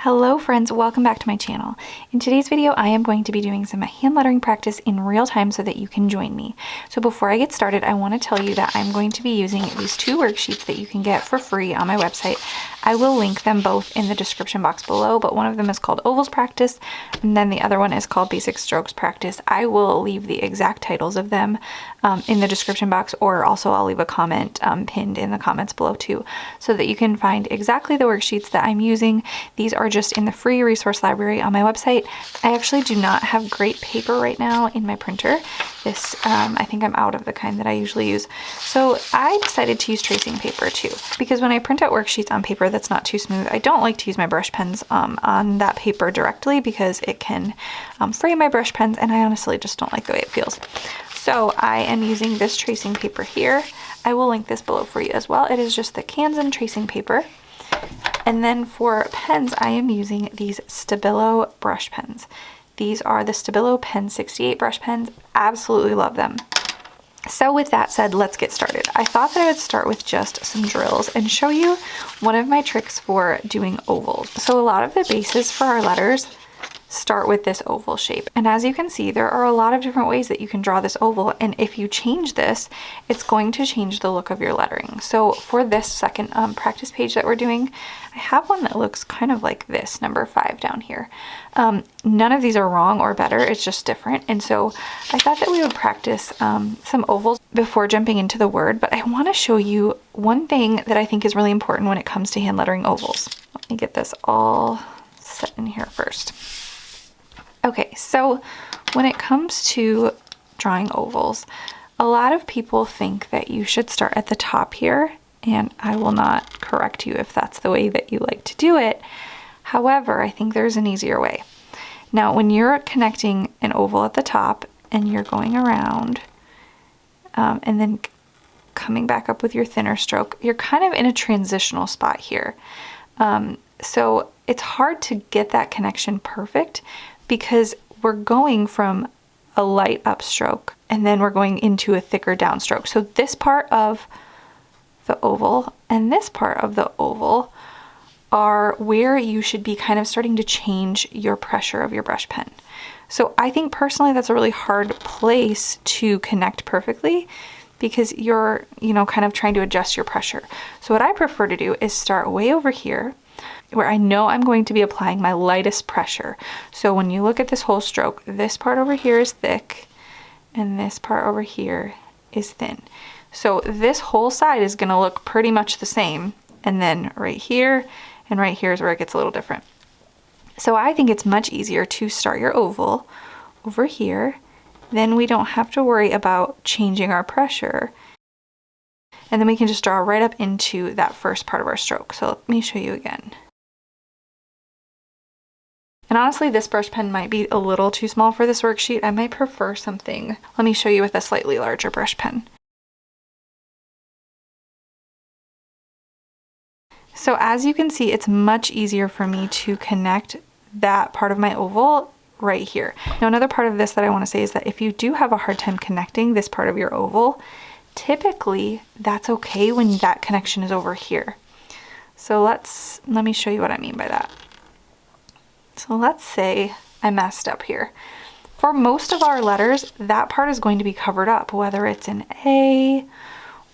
Hello friends, welcome back to my channel. In today's video, I am going to be doing some hand lettering practice in real time so that you can join me. So before I get started, I want to tell you that I'm going to be using these two worksheets that you can get for free on my website. I will link them both in the description box below, but one of them is called Ovals Practice, and then the other one is called Basic Strokes Practice. I will leave the exact titles of them in the description box, or also I'll leave a comment pinned in the comments below too, so that you can find exactly the worksheets that I'm using. These are just in the free resource library on my website. I actually do not have great paper right now in my printer. This, I think I'm out of the kind that I usually use. So I decided to use tracing paper too, because when I print out worksheets on paper that's not too smooth, I don't like to use my brush pens on that paper directly because it can fray my brush pens, and I honestly just don't like the way it feels. So I am using this tracing paper here. I will link this below for you as well. It is just the Kansan tracing paper. And then for pens, I am using these Stabilo brush pens. These are the Stabilo Pen 68 brush pens. Absolutely love them. So with that said, let's get started. I thought that I would start with just some drills and show you one of my tricks for doing ovals. So a lot of the bases for our letters start with this oval shape. And as you can see, there are a lot of different ways that you can draw this oval. And if you change this, it's going to change the look of your lettering. So for this second practice page that we're doing, I have one that looks kind of like this, number 5 down here. None of these are wrong or better, it's just different. And so I thought that we would practice some ovals before jumping into the word, but I want to show you one thing that I think is really important when it comes to hand lettering ovals. Let me get this all set in here first. Okay, so when it comes to drawing ovals, a lot of people think that you should start at the top here, and I will not correct you if that's the way that you like to do it. However, I think there's an easier way. Now, when you're connecting an oval at the top and you're going around and then coming back up with your thinner stroke, you're kind of in a transitional spot here. So it's hard to get that connection perfect because we're going from a light upstroke and then we're going into a thicker downstroke. So this part of the oval and this part of the oval are where you should be kind of starting to change your pressure of your brush pen. So I think personally that's a really hard place to connect perfectly because you're, kind of trying to adjust your pressure. So what I prefer to do is start way over here where I know I'm going to be applying my lightest pressure. So when you look at this whole stroke, this part over here is thick and this part over here is thin. So this whole side is going to look pretty much the same, and then right here and right here is where it gets a little different. So I think it's much easier to start your oval over here. Then we don't have to worry about changing our pressure. And then we can just draw right up into that first part of our stroke. So let me show you again. And honestly, this brush pen might be a little too small for this worksheet. I might prefer something. Let me show you with a slightly larger brush pen. So as you can see, it's much easier for me to connect that part of my oval right here. Now, another part of this that I want to say is that if you do have a hard time connecting this part of your oval, typically that's okay when that connection is over here. So let me show you what I mean by that. So let's say I messed up here. For most of our letters, that part is going to be covered up, whether it's an A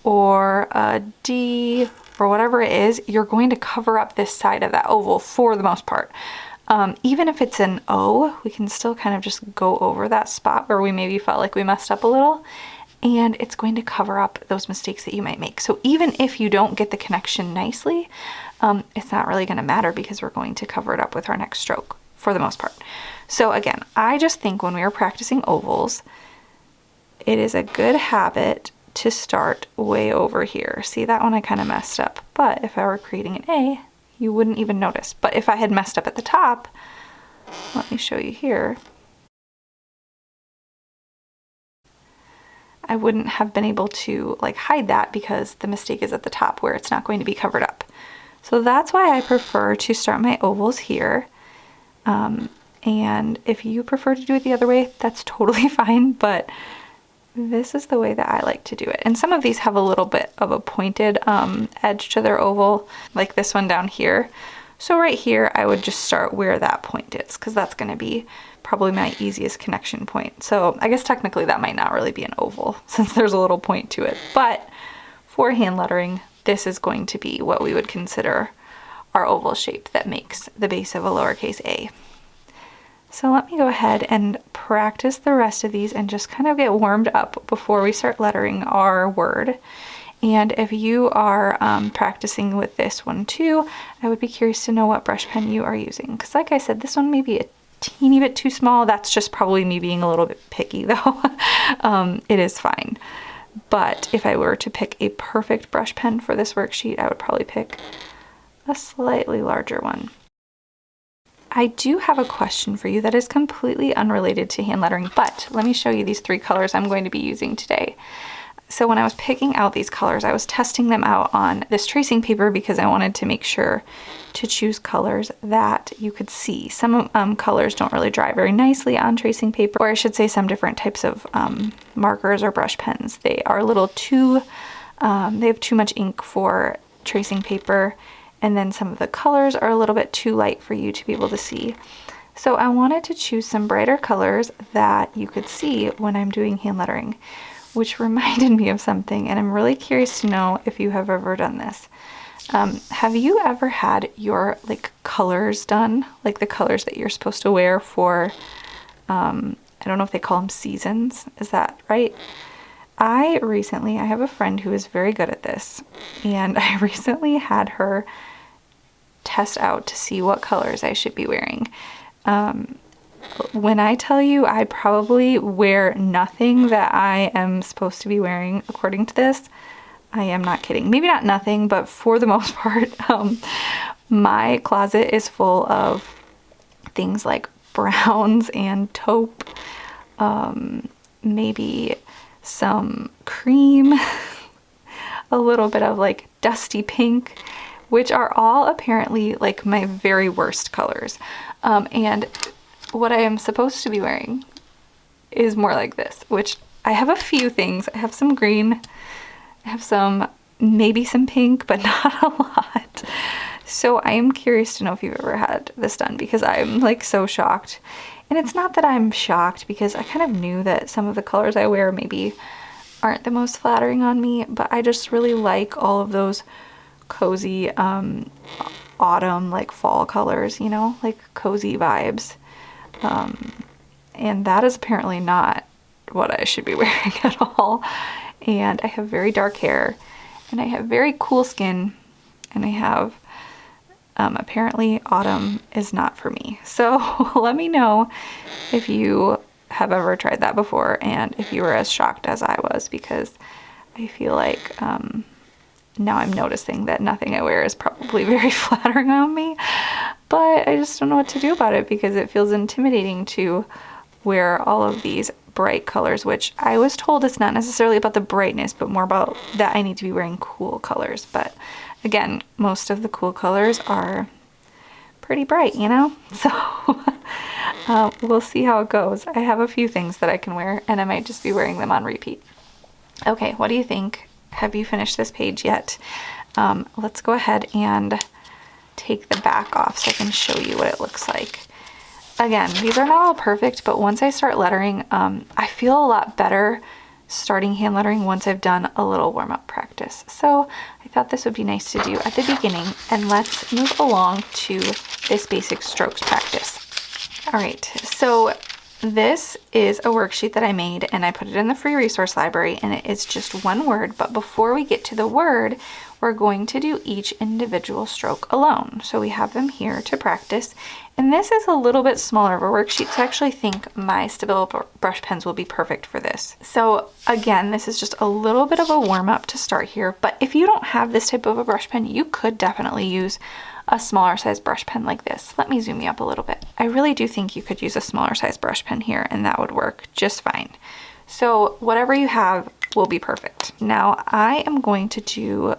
or a D or whatever it is, you're going to cover up this side of that oval for the most part. Even if it's an O, we can still kind of just go over that spot where we maybe felt like we messed up a little, and it's going to cover up those mistakes that you might make. So even if you don't get the connection nicely, it's not really going to matter because we're going to cover it up with our next stroke for the most part. So again, I just think when we are practicing ovals, it is a good habit to start way over here. See, that one I kind of messed up, but if I were creating an A, you wouldn't even notice. But if I had messed up at the top, let me show you here, I wouldn't have been able to hide that because the mistake is at the top where it's not going to be covered up. So that's why I prefer to start my ovals here. And if you prefer to do it the other way, that's totally fine, but this is the way that I like to do it. And some of these have a little bit of a pointed edge to their oval, like this one down here. So right here, I would just start where that point is, because that's going to be probably my easiest connection point. So I guess technically that might not really be an oval since there's a little point to it, but for hand lettering, this is going to be what we would consider our oval shape that makes the base of a lowercase a. So let me go ahead and practice the rest of these and just kind of get warmed up before we start lettering our word. And if you are practicing with this one too, I would be curious to know what brush pen you are using. Because like I said, this one may be a teeny bit too small. That's just probably me being a little bit picky though. It is fine. But if I were to pick a perfect brush pen for this worksheet, I would probably pick a slightly larger one. I do have a question for you that is completely unrelated to hand lettering, but let me show you these 3 colors I'm going to be using today. So when I was picking out these colors, I was testing them out on this tracing paper because I wanted to make sure to choose colors that you could see. Some colors don't really dry very nicely on tracing paper, or I should say some different types of markers or brush pens. They are a little too, they have too much ink for tracing paper, and then some of the colors are a little bit too light for you to be able to see. So I wanted to choose some brighter colors that you could see when I'm doing hand lettering, which reminded me of something, and I'm really curious to know if you have ever done this. Have you ever had your colors done, like the colors that you're supposed to wear for, I don't know if they call them seasons, is that right? I have a friend who is very good at this, and I recently had her test out to see what colors I should be wearing. When I tell you I probably wear nothing that I am supposed to be wearing according to this, I am not kidding. Maybe not nothing, but for the most part, my closet is full of things like browns and taupe, maybe some cream, a little bit of like dusty pink, which are all apparently like my very worst colors. And what I am supposed to be wearing is more like this, which I have a few things. I have some green, I have maybe some pink, but not a lot. So I am curious to know if you've ever had this done, because I'm like so shocked. And it's not that I'm shocked, because I kind of knew that some of the colors I wear maybe aren't the most flattering on me, but I just really like all of those cozy autumn, like fall colors, you know, like cozy vibes. And that is apparently not what I should be wearing at all. And I have very dark hair, and I have very cool skin, and I have apparently autumn is not for me. So let me know if you have ever tried that before, and if you were as shocked as I was, because I feel like now I'm noticing that nothing I wear is probably very flattering on me, but I just don't know what to do about it, because it feels intimidating to wear all of these bright colors, which I was told it's not necessarily about the brightness, but more about that I need to be wearing cool colors. But again, most of the cool colors are pretty bright, you know? So we'll see how it goes. I have a few things that I can wear, and I might just be wearing them on repeat. Okay, what do you think? Have you finished this page yet? Let's go ahead and take the back off so I can show you what it looks like. Again, these are not all perfect, but once I start lettering, I feel a lot better starting hand lettering once I've done a little warm-up practice. So I thought this would be nice to do at the beginning, and let's move along to this basic strokes practice. All right, so this is a worksheet that I made, and I put it in the free resource library, and it is just one word. But before we get to the word, we're going to do each individual stroke alone. So we have them here to practice. And this is a little bit smaller of a worksheet, so I actually think my Stabilo brush pens will be perfect for this. So again, this is just a little bit of a warm-up to start here, but if you don't have this type of a brush pen, you could definitely use a smaller size brush pen like this. Let me zoom you up a little bit. I really do think you could use a smaller size brush pen here, and that would work just fine. So whatever you have will be perfect. Now I am going to do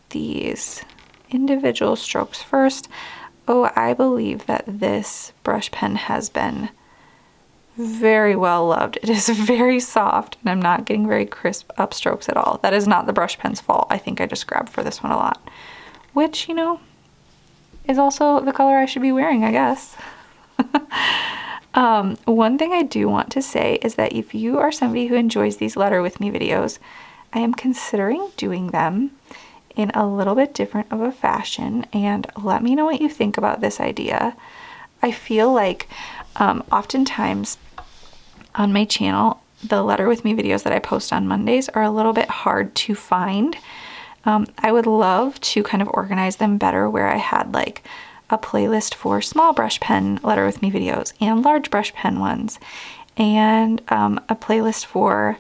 these individual strokes first. Oh, I believe that this brush pen has been very well loved. It is very soft, and I'm not getting very crisp upstrokes at all. That is not the brush pen's fault. I think I just grabbed for this one a lot, which, you know, is also the color I should be wearing, I guess. One thing I do want to say is that if you are somebody who enjoys these letter with me videos, I am considering doing them in a little bit different of a fashion, and let me know what you think about this idea. I feel like oftentimes on my channel, the letter with me videos that I post on Mondays are a little bit hard to find. I would love to kind of organize them better where I had like a playlist for small brush pen letter with me videos and large brush pen ones, and a playlist for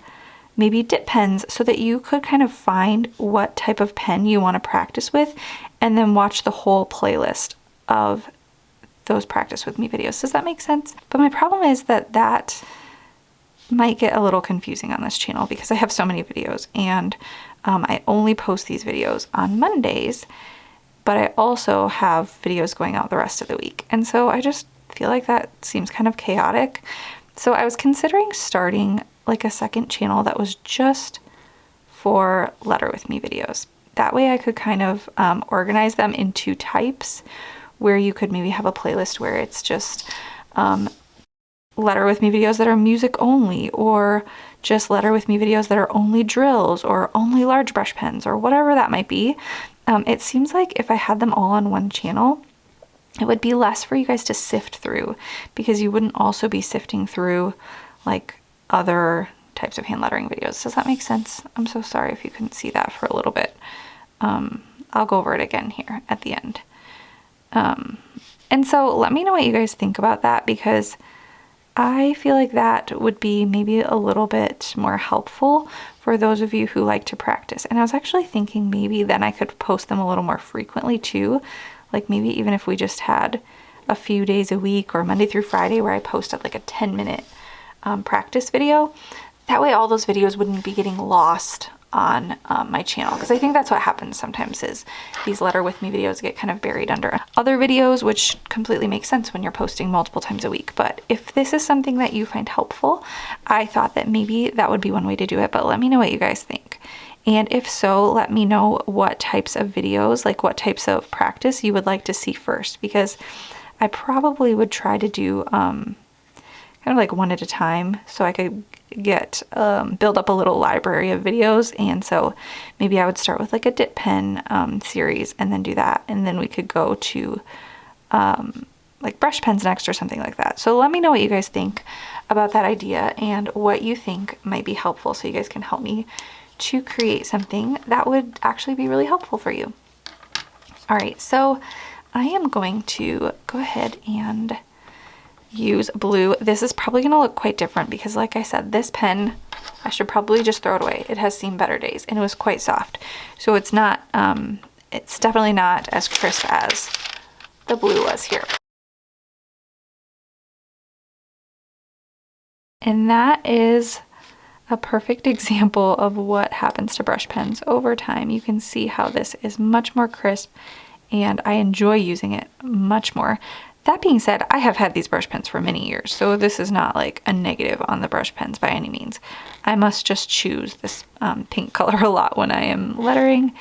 maybe dip pens, so that you could kind of find what type of pen you want to practice with and then watch the whole playlist of those practice with me videos. Does that make sense? But my problem is that that might get a little confusing on this channel because I have so many videos, and I only post these videos on Mondays, but I also have videos going out the rest of the week. And so I just feel like that seems kind of chaotic. So I was considering starting like a second channel that was just for letter with me videos. That way I could kind of organize them into types, where you could maybe have a playlist where it's just letter with me videos that are music only, or just letter with me videos that are only drills or only large brush pens, or whatever that might be. It seems like if I had them all on one channel, it would be less for you guys to sift through, because you wouldn't also be sifting through like other types of hand lettering videos. Does that make sense? I'm so sorry if you couldn't see that for a little bit. I'll go over it again here at the end. And so let me know what you guys think about that, because I feel like that would be maybe a little bit more helpful for those of you who like to practice. And I was actually thinking maybe then I could post them a little more frequently too. Like maybe even if we just had a few days a week or Monday through Friday where I posted like a 10-minute practice video. That way all those videos wouldn't be getting lost on my channel, because I think that's what happens sometimes, is these letter with me videos get kind of buried under other videos, which completely makes sense when you're posting multiple times a week. But if this is something that you find helpful, I thought that maybe that would be one way to do it. But let me know what you guys think. And if so, let me know what types of videos, like what types of practice you would like to see first, because I probably would try to do kind of like one at a time, so I could get build up a little library of videos. And so maybe I would start with like a dip pen series and then do that, and then we could go to like brush pens next or something like that. So let me know what you guys think about that idea and what you think might be helpful, so you guys can help me to create something that would actually be really helpful for you. All right, so I am going to go ahead and use blue. This is probably going to look quite different because, like I said, this pen, I should probably just throw it away. It has seen better days, and it was quite soft. So it's not, it's definitely not as crisp as the blue was here. And that is a perfect example of what happens to brush pens over time. You can see how this is much more crisp, and I enjoy using it much more. That being said, I have had these brush pens for many years, so this is not like a negative on the brush pens by any means. I must just choose this pink color a lot when I am lettering,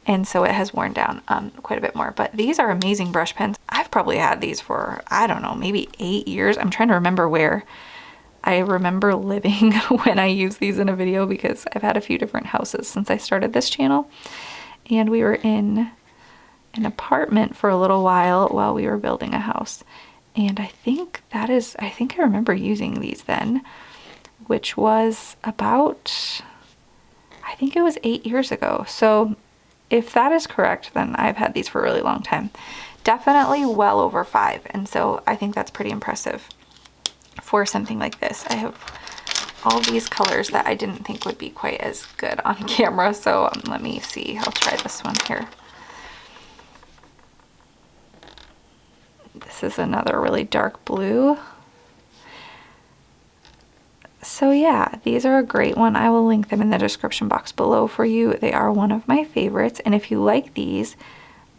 and so it has worn down quite a bit more. But these are amazing brush pens. I've probably had these for, I don't know, maybe 8 years. I'm trying to remember where I remember living when I used these in a video, because I've had a few different houses since I started this channel, and we were in an apartment for a little while we were building a house. And I think I remember using these then, which was about, I think it was 8 years ago. So if that is correct, then I've had these for a really long time. Definitely well over 5. And so I think that's pretty impressive for something like this. I have all these colors that I didn't think would be quite as good on camera. So let me see, I'll try this one here. This is another really dark blue. So yeah, these are a great one. I will link them in the description box below for you. They are one of my favorites. And if you like these,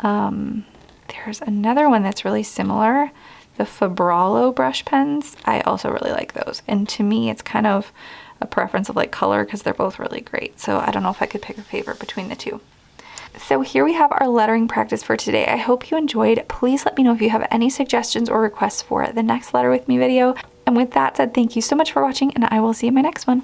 there's another one that's really similar. The Fabralo brush pens. I also really like those. And to me, it's kind of a preference of like color, because they're both really great. So I don't know if I could pick a favorite between the two. So here we have our lettering practice for today. I hope you enjoyed. Please let me know if you have any suggestions or requests for the next Letter With Me video. And with that said, thank you so much for watching, and I will see you in my next one.